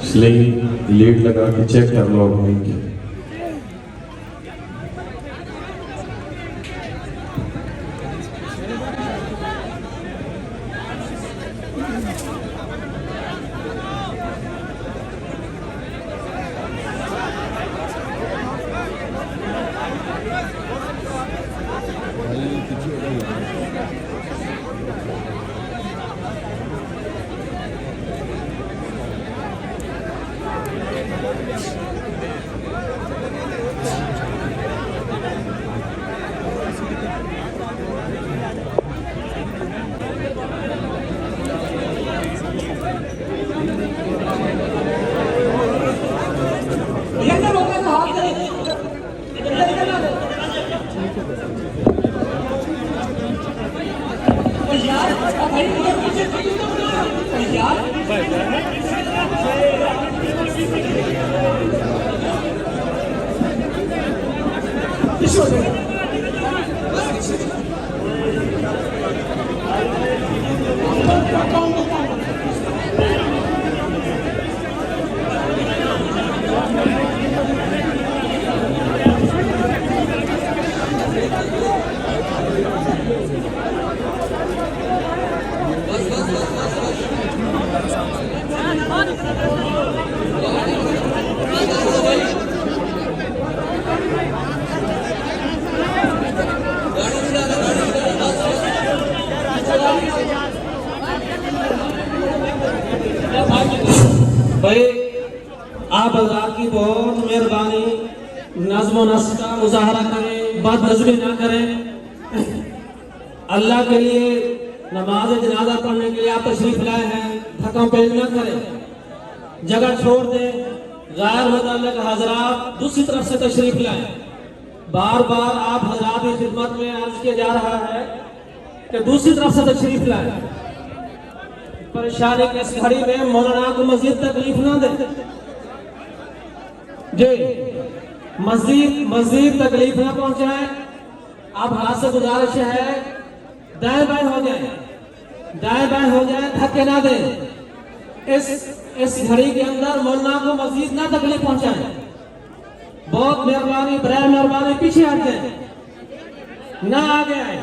اس لیے لیڈ لگا کے چیک کر لو اپنی بھائی آپ حضرات کی بہت مہربانی، نظم و نسق کا مظاہرہ کریں، بد نظمی نہ کریں۔ اللہ کے لیے نماز جنازہ پڑھنے کے لیے آپ تشریف لائے ہیں، تھکم پیش نہ کریں، جگہ چھوڑ دیں۔ غیر متعلق حضرات دوسری طرف سے تشریف لائیں۔ بار بار آپ حضرات کی خدمت میں عرض کیا جا رہا ہے کہ دوسری طرف سے تشریف لائیں۔ پریشانی کی اس گھڑی میں مولانا کو مزید تکلیف نہ دیں جی، مزید تکلیف نہ پہنچائیں۔ آپ ہاتھ سے گزارش ہے دائیں بائیں ہو جائیں، دھکے نہ دیں۔ اس گھڑی کے اندر مولانا کو مزید نہ تکلیف پہنچائیں۔ بہت مہربانی، برائے مہربانی پیچھے ہٹ جائیں، نہ آگے آئیں۔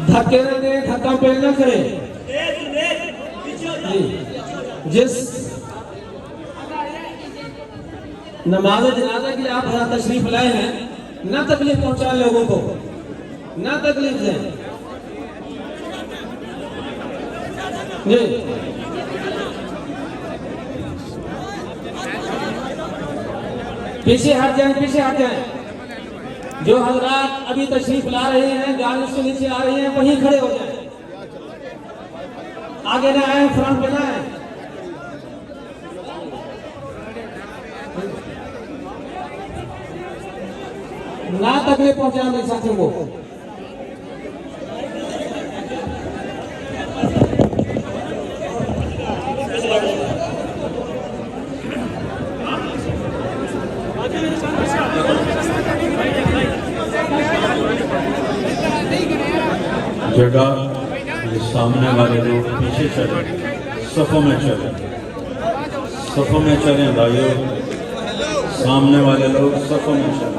دھکے نہ دیں، دھکا پیل نہ کریں۔ جس نماز جنازہ کے لیے آپ حضرات تشریف لائے ہیں، نہ تکلیف پہنچائیں لوگوں کو، نہ تکلیف دیں جی۔ پیچھے ہٹ جائیں۔ جو حضرات ابھی تشریف لا رہے ہیں، گاڑی سے نیچے آ رہے ہیں، وہیں کھڑے ہو جائیں، آگے نہ آئیں، فرنٹ پہ نہ آئیں۔ نہ تکلیف پہنچائیں میرے ساتھیوں کو۔ جگہ سامنے والے لوگ پیچھے چلیں، صفوں میں چلیں بھائیو، سامنے والے لوگ صفوں میں چلیں۔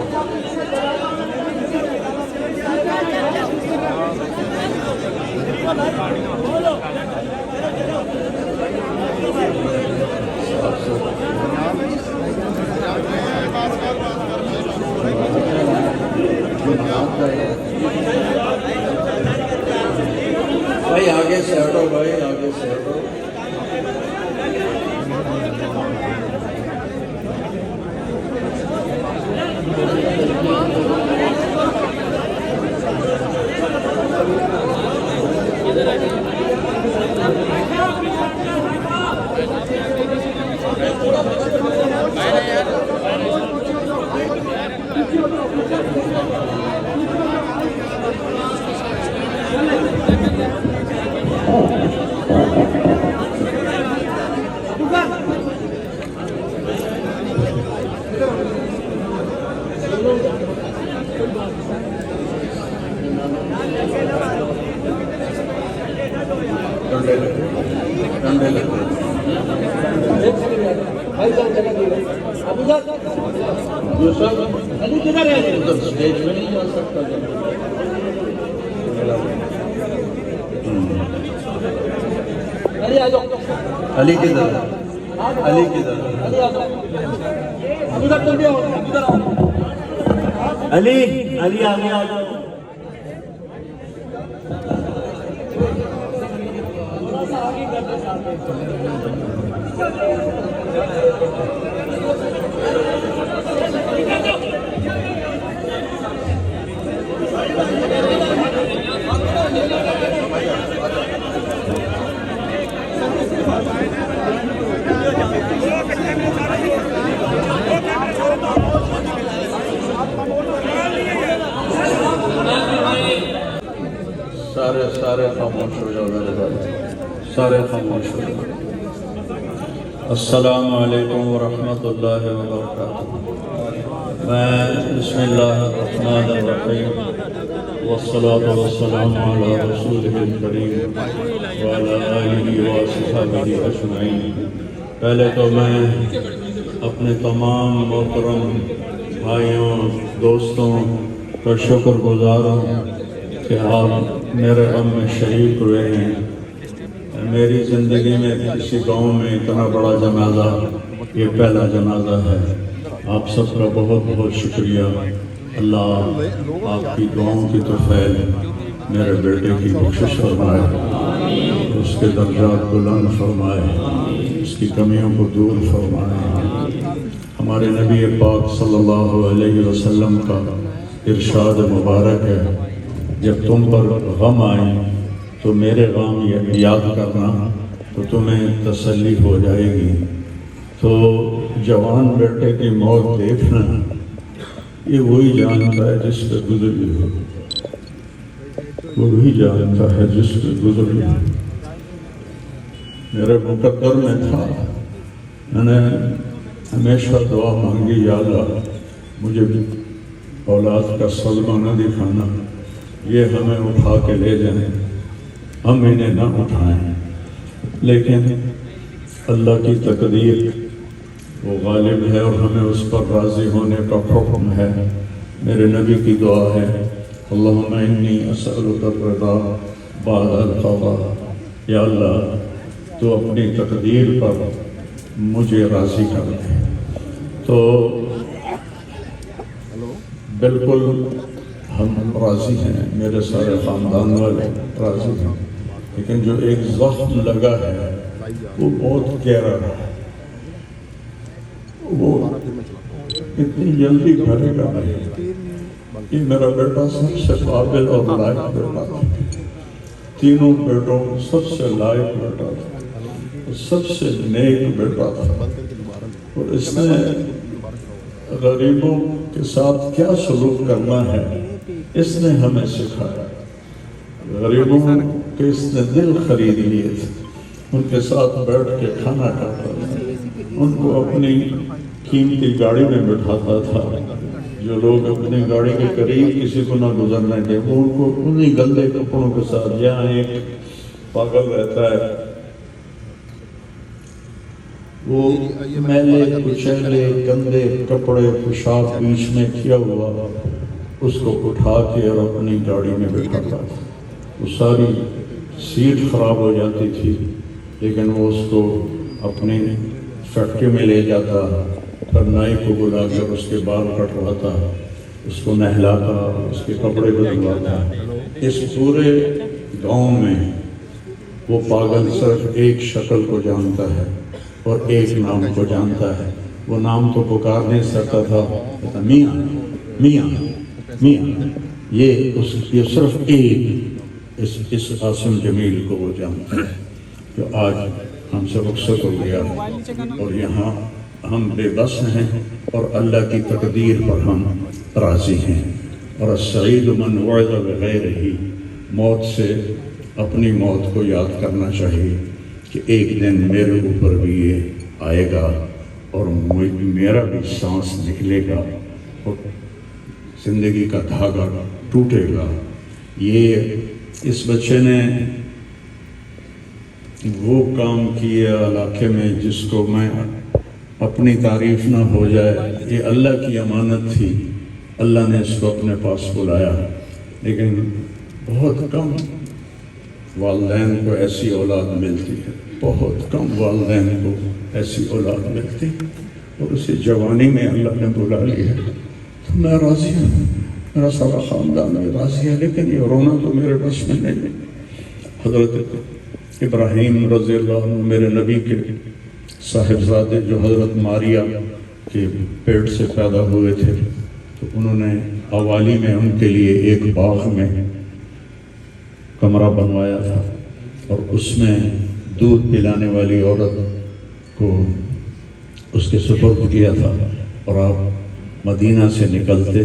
ڈنڈے لگے جو سب ادھر اسٹیج میں نہیں جا سکتا علی کدھر علی کدھر علی علی آگے آ جاؤ سارے خاموش ہو جاؤ میرے بھائی سارے خاموش ہو جاؤ السلام علیکم ورحمۃ اللہ وبرکاتہ میں بسم اللہ الرحمن الرحیم والصلاة والسلام علی رسولہ الکریم وعلی آلہ وصحبہ اجمعین پہلے تو میں اپنے تمام محترم بھائیوں دوستوں کا شکر گزار ہوں کہ آپ میرے غم میں شریک ہوئے ہیں میری زندگی میں کسی گاؤں میں اتنا بڑا جنازہ یہ پہلا جنازہ ہے آپ سب کا بہت بہت شکریہ اللہ آپ کی دعاؤں کی طفیل میرے بیٹے کی بخشش فرمائے اس کے درجات بلند فرمائے اس کی کمیوں کو دور فرمائے ہمارے نبی پاک صلی اللہ علیہ وسلم کا ارشاد مبارک ہے جب تم پر غم آئیں تو میرے غم یاد کرنا تو تمہیں تسلی ہو جائے گی تو جوان بیٹے کی موت دیکھنا یہ وہی جانتا ہے جس پہ گزری ہو وہی جانتا ہے جس پہ گزری ہو میرے مقدر میں تھا میں نے ہمیشہ دعا مانگی یا اللہ مجھے اولاد کا صدمہ نہ دکھانا یہ ہمیں اٹھا کے لے جائیں ہم انہیں نہ اٹھائیں لیکن اللہ کی تقدیر وہ غالب ہے اور ہمیں اس پر راضی ہونے کا حکم ہے میرے نبی کی دعا ہے اللہم انی اسألک الرضا بعد القضاء یا اللہ تو اپنی تقدیر پر مجھے راضی کر دے تو بالکل ہم راضی ہیں میرے سارے خاندان والے راضی ہیں لیکن جو ایک زخم لگا ہے وہ بہت گہرا ہے وہ اتنی جلدی بھرے گا نہیں یہ میرا بیٹا سب سے قابل اور لائق بیٹا تھا تینوں بیٹوں سب سے لائق بیٹا تھا سب سے نیک بیٹا تھا اور اس نے غریبوں کے ساتھ کیا سلوک کرنا ہے اس نے ہمیں سکھایا غریبوں کے اس نے دل خرید لیے تھے ان کے ساتھ بیٹھ کے کھانا کھاتا تھا ان کو اپنی قیمتی گاڑی میں بٹھاتا تھا جو لوگ اپنی گاڑی کے قریب کسی کو نہ گزرنے دیں وہ ان کو انہی گندے کپڑوں کے ساتھ یہاں ایک پاگل رہتا ہے وہ میلے کچیلے گندے کپڑے پیشاب بیچ میں کیا ہوا اس کو اٹھا کے اور اپنی گاڑی میں بٹھاتا تھا وہ ساری سیٹ خراب ہو جاتی تھی لیکن وہ اس کو اپنی فیکٹری میں لے جاتا اور نائی کو بلا کر اس کے بال کٹواتا اس کو نہلاتا اس کے کپڑے بدلواتا اس پورے گاؤں میں وہ پاگل صرف ایک شکل کو جانتا ہے اور ایک نام کو جانتا ہے. وہ نام تو پکار نہیں سکتا تھا, کہتا میاں میاں میاں. یہ صرف ایک اس عاصم جمیل کو وہ جانتا ہے جو آج ہم سے رخصت ہو گیا, اور یہاں ہم بے بس ہیں اور اللہ کی تقدیر پر ہم راضی ہیں. اور السعید من وعظ بغیرہ, موت سے اپنی موت کو یاد کرنا چاہیے کہ ایک دن میرے اوپر بھی یہ آئے گا اور میرا بھی سانس نکلے گا اور زندگی کا دھاگا ٹوٹے گا. یہ اس بچے نے وہ کام کیا علاقے میں جس کو میں اپنی تعریف نہ ہو جائے, یہ اللہ کی امانت تھی. اللہ نے اس کو اپنے پاس بلایا, لیکن بہت کم والدین کو ایسی اولاد ملتی ہے, بہت کم والدین کو ایسی اولاد ملتی, اور اسے جوانی میں اللہ نے بلا لیا. تو میں راضی ہوں, میرا سارا خاندان میں راضی ہے, لیکن یہ رونا تو میرے بس میں نہیں ہے. حضرت ابراہیم رضی اللہ عنہ میرے نبی کے صاحبزادے جو حضرت ماریا کے پیٹ سے پیدا ہوئے تھے, تو انہوں نے حوالی میں ان کے لیے ایک باغ میں کمرہ بنوایا تھا, اور اس میں دودھ پلانے والی عورت کو اس کے سپرد کیا تھا. اور آپ مدینہ سے نکلتے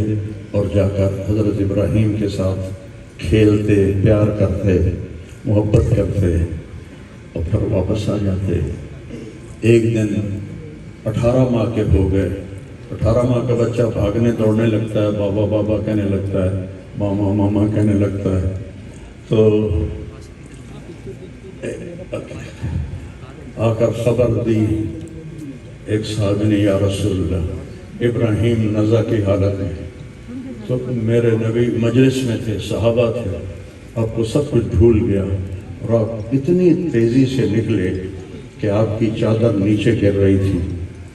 اور جا کر حضرت ابراہیم کے ساتھ کھیلتے, پیار کرتے, محبت کرتے, اور پھر واپس آ جاتے. ایک دن 18 ماہ کے ہو گئے. 18 ماہ کا بچہ بھاگنے دوڑنے لگتا ہے, بابا بابا کہنے لگتا ہے, ماما ماما کہنے لگتا ہے. تو آ کر خبر دی ایک صحابی نے, یا رسول اللہ ابراہیم نزع کی حالت میں. تو میرے نبی مجلس میں تھے, صحابہ تھے, آپ کو سب کچھ بھول گیا, اور آپ اتنی تیزی سے نکلے کہ آپ کی چادر نیچے گر رہی تھی,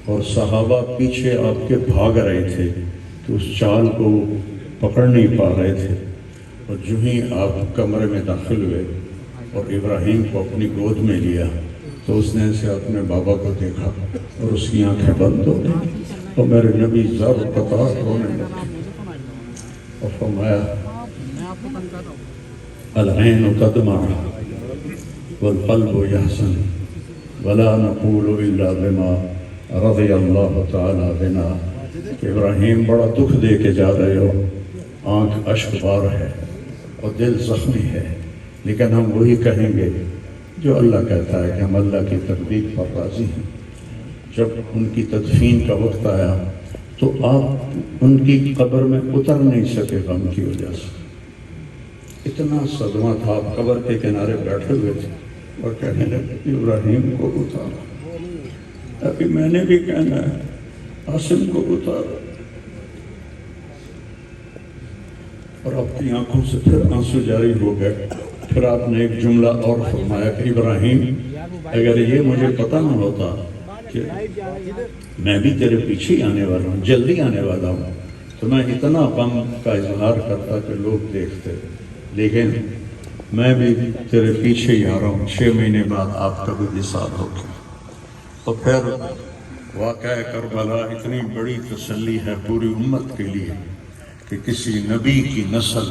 اور صحابہ پیچھے آپ کے بھاگ رہے تھے کہ اس چال کو پکڑ نہیں پا رہے تھے. اور جو ہی آپ کمرے میں داخل ہوئے اور ابراہیم کو اپنی گود میں لیا, تو اس نے اسے اپنے بابا کو دیکھا اور اس کی آنکھیں بند ہو گئی, اور میرے نبی زر قطار رونے لگے اور فرمایا العین تدمع والقلب یحزن ولا نقول الا بما رضی اللہ تعالی بنا. کہ ابراہیم بڑا دکھ دے کے جا رہے ہو, آنکھ اشک بار ہے اور دل زخمی ہے, لیکن ہم وہی کہیں گے جو اللہ کہتا ہے کہ ہم اللہ کی تقدیر پر راضی ہیں. جب ان کی تدفین کا وقت آیا تو آپ ان کی قبر میں اتر نہیں سکے غم کی وجہ سے. اتنا صدمہ تھا, آپ قبر کے کنارے بیٹھے ہوئے تھے اور کہنے لگے ابراہیم کو اتارا. ابھی میں نے بھی کہنا ہے عاصم کو اتارا. اور آپ کی آنکھوں سے پھر آنسو جاری ہو گئے. پھر آپ نے ایک جملہ اور فرمایا کہ ابراہیم اگر یہ مجھے پتہ نہ ہوتا کہ میں بھی تیرے پیچھے ہی آنے والا ہوں, جلدی آنے والا ہوں, تو میں اتنا غم کا اظہار کرتا کہ لوگ دیکھتے, لیکن میں بھی تیرے پیچھے ہی آ رہا ہوں. 6 مہینے بعد آپ کا بھی وصال ہو گیا. اور پھر واقعہ کربلا اتنی بڑی تسلی ہے پوری امت کے لیے کہ کسی نبی کی نسل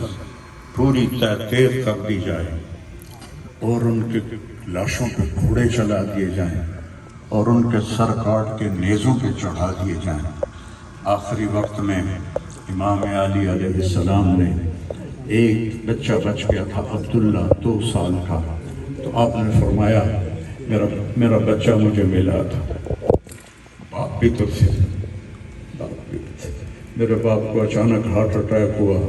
پوری تحقیر کر دی جائے اور ان کے لاشوں پہ گھوڑے چلا دیے جائیں اور ان کے سر کاٹ کے نیزوں پہ چڑھا دیے جائیں. آخری وقت میں امام علی علیہ السلام نے ایک بچہ بچ گیا تھا, عبداللہ 2 سال کا, تو آپ نے فرمایا میرا بچہ مجھے ملا تھا. باپ بھی تو تھے, میرے باپ کو اچانک ہارٹ اٹیک ہوا.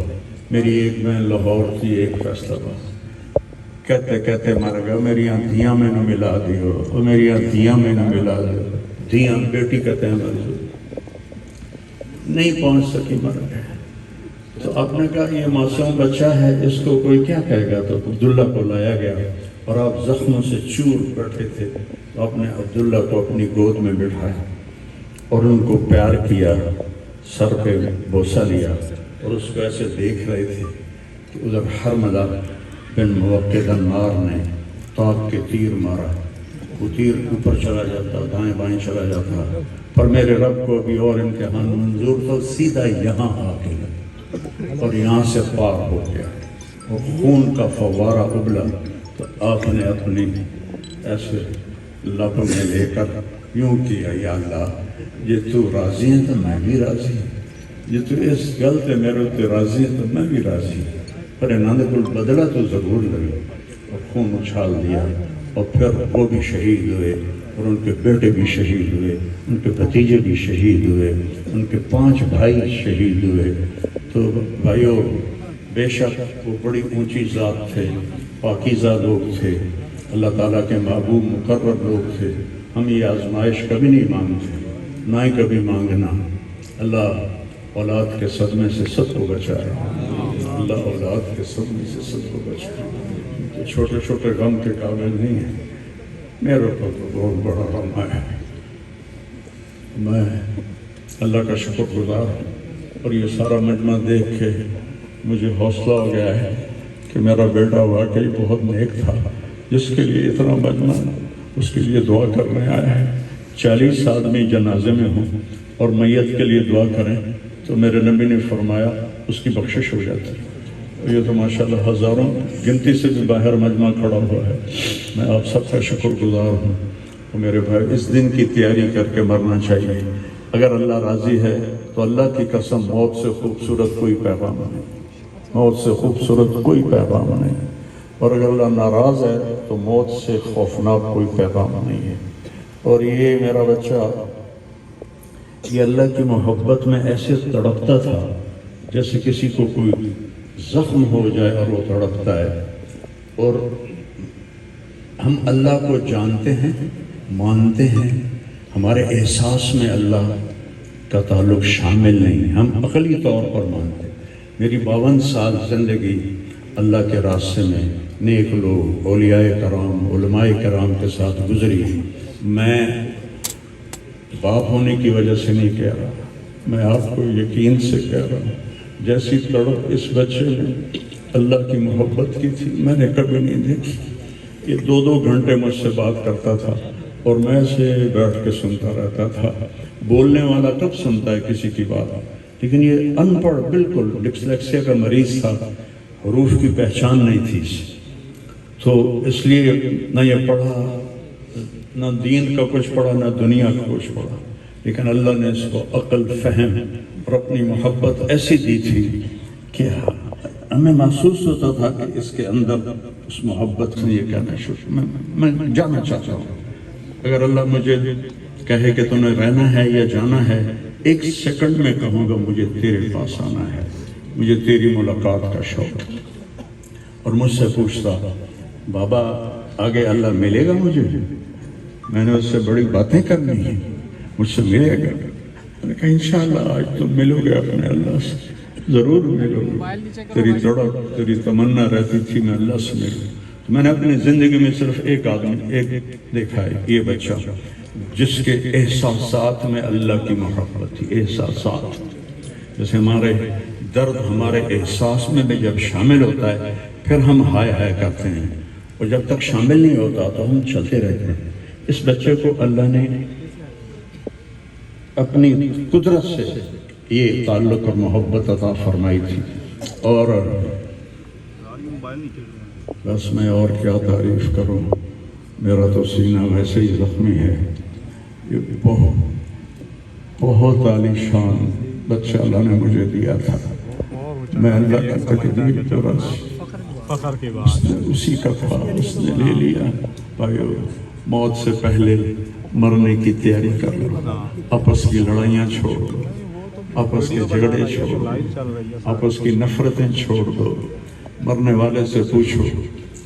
میری ایک بہن لاہور تھی, ایک فیصلہ بات کہتے کہتے مر گیا. میری دھیاں میں نہ ملا دیو, اور میری دھیاں میں نہ ملا دیو. دھیاں بیٹی کہتے ہیں مر نہیں پہنچ سکی, مر گئے. تو آپ نے کہا یہ معصوم بچہ ہے, اس کو کوئی کیا کہے گا. تو عبداللہ کو لایا گیا اور آپ زخموں سے چور بیٹھے تھے. تو آپ نے عبداللہ کو اپنی گود میں بٹھایا اور ان کو پیار کیا, سر پہ بوسہ لیا, اور اس کو ایسے دیکھ رہے تھے کہ ادھر حرملہ بن موقد النار نے تاک کے تیر مارا، وہ تیر اوپر چلا جاتا، دائیں بائیں چلا جاتا، پر میرے رب کو ابھی اور امتحان منظور تھا، سیدھا یہاں آ کے لگا اور یہاں سے پار ہو گیا اور خون کا فوارہ ابلا۔ تو آپ نے اپنی ایسے لب میں لے کر یوں کیا، یا اللہ یہ تو راضی ہے تو میں بھی راضی ہوں، یہ تو اس گل تے میرے تے راضی ہے تو میں بھی راضی ہوں، پر انہوں نے کوئی بدلہ تو ضرور لگے، اور خون اچھال دیا، اور پھر وہ بھی شہید ہوئے اور ان کے بیٹے بھی شہید ہوئے، ان کے بھتیجے بھی شہید ہوئے، ان کے 5 بھائی شہید ہوئے۔ تو بھائیو، بے شک وہ بڑی اونچی ذات تھے، پاکیزہ لوگ تھے، اللہ تعالیٰ کے محبوب مقرر لوگ تھے۔ ہم یہ آزمائش کبھی نہیں مانگتے، نہ ہی کبھی مانگنا۔ اللہ اولاد کے صدمے سے سب کو بچائے، اللہ اولاد کے صدمے سے سب کو بچائے۔ تو چھوٹے چھوٹے غم کے قابل نہیں ہیں، میرے اوپر تو بہت بڑا غم ہے۔ میں اللہ کا شکر گزار ہوں، اور یہ سارا مجمع دیکھ کے مجھے حوصلہ ہو گیا ہے کہ میرا بیٹا واقعی بہت نیک تھا، جس کے لیے اتنا مجمع اس کے لیے دعا کرنے آیا ہے۔ 40 آدمی جنازے میں ہوں اور میت کے لیے دعا کریں تو میرے نبی نے فرمایا اس کی بخشش ہو جاتی ہے۔ یہ تو ماشاءاللہ ہزاروں گنتی سے بھی باہر مجمع کھڑا ہوا ہے۔ میں آپ سب کا شکر گزار ہوں، اور میرے بھائی اس دن کی تیاری کر کے مرنا چاہیے۔ اگر اللہ راضی ہے تو اللہ کی قسم موت سے خوبصورت کوئی پیغام نہیں، موت سے خوبصورت کوئی پیغام نہیں، اور اگر اللہ ناراض ہے تو موت سے خوفناک کوئی پیغام نہیں ہے۔ اور یہ میرا بچہ یہ اللہ کی محبت میں ایسے تڑپتا تھا جیسے کسی کو کوئی زخم ہو جائے اور وہ تڑپتا ہے۔ اور ہم اللہ کو جانتے ہیں، مانتے ہیں، ہمارے احساس میں اللہ کا تعلق شامل نہیں، ہم عقلی طور پر مانتے ہیں۔ میری 52 سال زندگی اللہ کے راستے میں نیک لوگ، اولیاء کرام، علماء کرام کے ساتھ گزری۔ میں باپ ہونے کی وجہ سے نہیں کہہ رہا، میں آپ کو یقین سے کہہ رہا ہوں، جیسی تڑپ اس بچے میں اللہ کی محبت کی تھی میں نے کبھی نہیں دیکھی۔ یہ 2 گھنٹے مجھ سے بات کرتا تھا اور میں اسے بیٹھ کے سنتا رہتا تھا۔ بولنے والا کب سنتا ہے کسی کی بات، لیکن یہ ان پڑھ، بالکل ڈسلیکسیا کا مریض تھا، حروف کی پہچان نہیں تھی اسے، تو اس لیے نہ یہ پڑھا، نہ دین کا کچھ پڑھا، نہ دنیا کا کچھ پڑھا، لیکن اللہ نے اس کو عقل، فہم اور اپنی محبت ایسی دی تھی کہ ہمیں محسوس ہوتا تھا کہ اس کے اندر اس محبت سے یہ کہنا شروع میں جانا چاہتا ہوں۔ اگر اللہ مجھے کہے کہ تمہیں رہنا ہے یا جانا ہے، 1 سیکنڈ میں کہوں گا مجھے تیرے پاس آنا ہے، مجھے تیری ملاقات کا شوق ہے۔ اور مجھ سے پوچھتا، بابا آگے اللہ ملے گا مجھے؟ میں نے اس سے بڑی باتیں کرنی ہیں، مجھ سے ملے گا؟ میں نے کہا انشاءاللہ آج تم ملو گے اپنے اللہ سے، ضرور ملو گے۔ تیری تڑپ، تیری تمنا رہتی تھی میں اللہ سے ملوں۔ میں نے اپنی زندگی میں صرف ایک آدمی ایک دیکھا ہے، یہ بچہ جس کے احساسات میں اللہ کی محبت تھی۔ احساسات جیسے ہمارے درد ہمارے احساس میں بھی جب شامل ہوتا ہے پھر ہم ہائے ہائے کرتے ہیں، اور جب تک شامل نہیں ہوتا تو ہم چلتے رہتے ہیں۔ اس بچے کو اللہ نے اپنی قدرت سے یہ تعلق اور محبت عطا فرمائی تھی، اور بس میں اور کیا تعریف کروں، میرا تو سینہ ویسے ہی زخمی ہے۔ یہ بہت عالی شان بچہ اللہ نے مجھے دیا تھا، میں اللہ کا تقدیر جو اس نے اسی کا تھا، اس نے لے لیا۔ بھائیو، موت سے پہلے مرنے کی تیاری کر لو، آپس کی لڑائیاں چھوڑ دو، آپس کے جھگڑے چھوڑ دو، آپس کی نفرتیں چھوڑ دو۔ مرنے والے سے پوچھو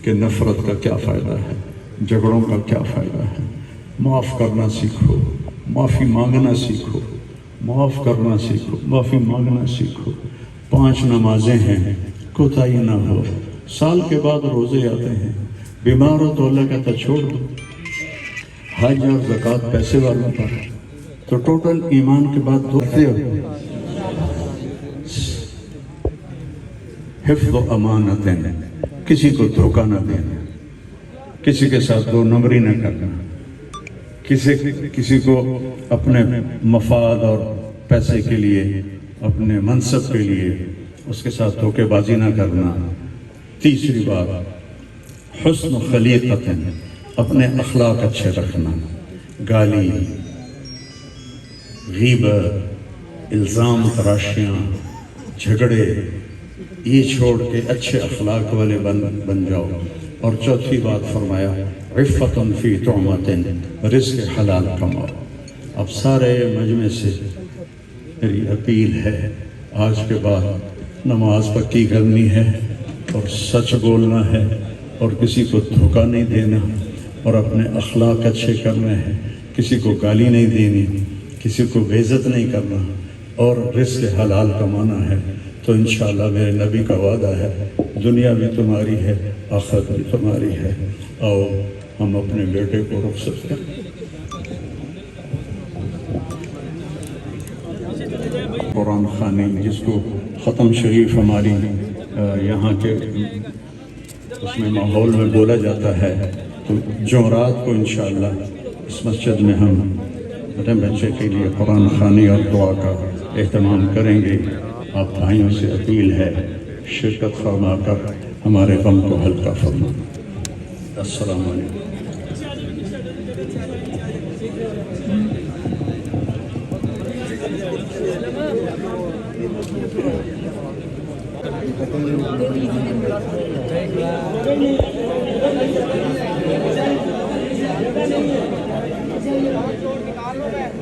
کہ نفرت کا کیا فائدہ ہے، جھگڑوں کا کیا فائدہ ہے۔ معاف کرنا سیکھو، معافی مانگنا سیکھو، معاف کرنا سیکھو، معافی مانگنا سیکھو۔ 5 نمازیں ہیں، کوتاہی نہ ہو۔ سال کے بعد روزے آتے ہیں، بیمار ہو تو اللہ کہتا چھوڑ دو۔ حج اور زکوٰۃ پیسے والوں پر، تو ٹوٹل ایمان کے بعد دھوتے ہو۔ حفظ و امانتیں، کسی کو دھوکہ نہ دینا، کسی کے ساتھ دو نمبری نہ کرنا، کسی کو اپنے مفاد اور پیسے کے لیے، اپنے منصب کے لیے اس کے ساتھ دھوکے بازی نہ کرنا۔ تیسری بات حسن خلیقت، اپنے اخلاق اچھے رکھنا، گالی، غیبت، الزام تراشیاں، جھگڑے، یہ چھوڑ کے اچھے اخلاق والے بن جاؤ۔ اور چوتھی بات فرمایا عفت فی طعمت، رزق حلال کماؤ۔ اب سارے مجمع سے میری اپیل ہے، آج کے بعد نماز پکی کرنی ہے اور سچ بولنا ہے اور کسی کو دھوکہ نہیں دینا اور اپنے اخلاق اچھے کرنے ہیں، کسی کو گالی نہیں دینی، کسی کو بے عزت نہیں کرنا اور رزق حلال کمانا ہے۔ تو انشاءاللہ میرے نبی کا وعدہ ہے، دنیا بھی تمہاری ہے، آخرت بھی تمہاری ہے۔ آؤ ہم اپنے بیٹے کو رخصت کریں۔ قرآن خوانی جس کو ختم شریف ہماری یہاں کے اس میں ماحول میں بولا جاتا ہے، تو جمعرات کو انشاءاللہ اس مسجد میں ہم اپنے بچے کے لیے قرآن خوانی اور دعا کا اہتمام کریں گے۔ آپ بھائیوں سے اپیل ہے، شرکت فرما کر ہمارے غم کو ہلکا فرمائیں۔ السلام علیکم۔ نکال لو